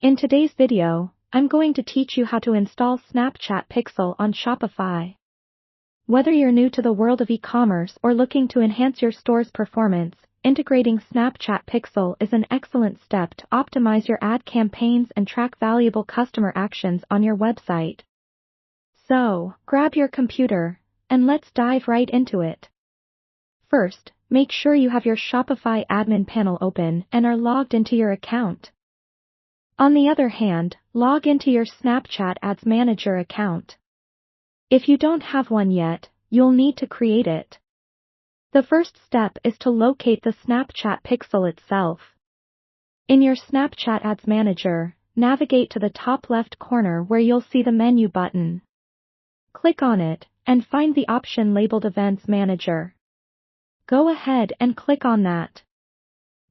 In today's video, I'm going to teach you how to install Snapchat Pixel on Shopify. Whether you're new to the world of e-commerce or looking to enhance your store's performance, integrating Snapchat Pixel is an excellent step to optimize your ad campaigns and track valuable customer actions on your website. So, grab your computer, and let's dive right into it. First, make sure you have your Shopify admin panel open and are logged into your account. On the other hand, log into your Snapchat Ads Manager account. If you don't have one yet, you'll need to create it. The first step is to locate the Snapchat Pixel itself. In your Snapchat Ads Manager, navigate to the top left corner where you'll see the menu button. Click on it, and find the option labeled Events Manager. Go ahead and click on that.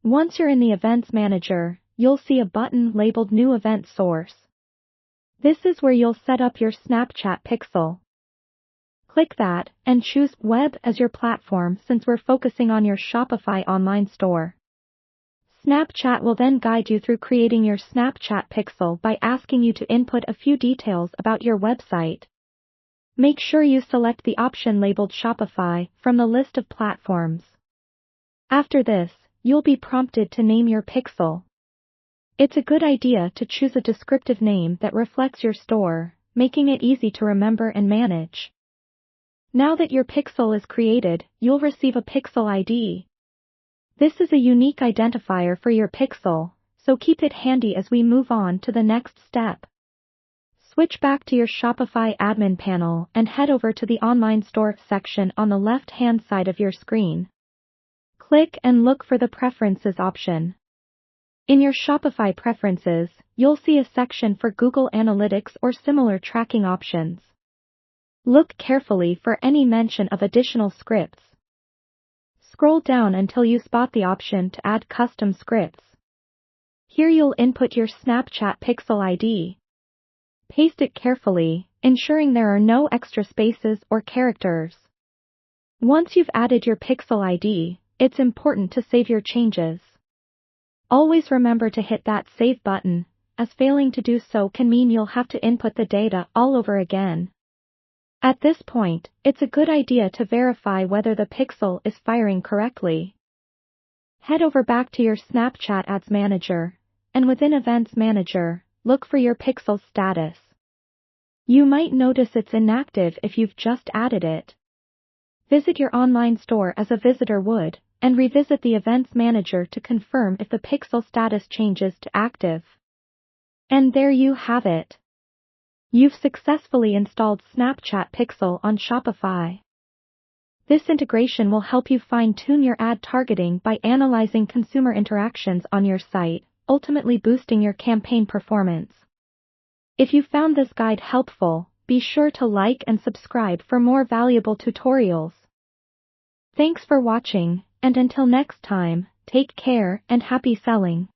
Once you're in the Events Manager, you'll see a button labeled New Event Source. This is where you'll set up your Snapchat Pixel. Click that and choose Web as your platform since we're focusing on your Shopify online store. Snapchat will then guide you through creating your Snapchat Pixel by asking you to input a few details about your website. Make sure you select the option labeled Shopify from the list of platforms. After this, you'll be prompted to name your pixel. It's a good idea to choose a descriptive name that reflects your store, making it easy to remember and manage. Now that your pixel is created, you'll receive a pixel ID. This is a unique identifier for your pixel, so keep it handy as we move on to the next step. Switch back to your Shopify admin panel and head over to the Online Store section on the left-hand side of your screen. Click and look for the Preferences option. In your Shopify Preferences, you'll see a section for Google Analytics or similar tracking options. Look carefully for any mention of additional scripts. Scroll down until you spot the option to add custom scripts. Here you'll input your Snapchat Pixel ID. Paste it carefully, ensuring there are no extra spaces or characters. Once you've added your Pixel ID, it's important to save your changes. Always remember to hit that Save button, as failing to do so can mean you'll have to input the data all over again. At this point, it's a good idea to verify whether the pixel is firing correctly. Head over back to your Snapchat Ads Manager, and within Events Manager, look for your pixel status. You might notice it's inactive if you've just added it. Visit your online store as a visitor would, and revisit the Events Manager to confirm if the pixel status changes to active. And there you have it. You've successfully installed Snapchat Pixel on Shopify. This integration will help you fine-tune your ad targeting by analyzing consumer interactions on your site, ultimately boosting your campaign performance. If you found this guide helpful, be sure to like and subscribe for more valuable tutorials. Thanks for watching, and until next time, take care and happy selling.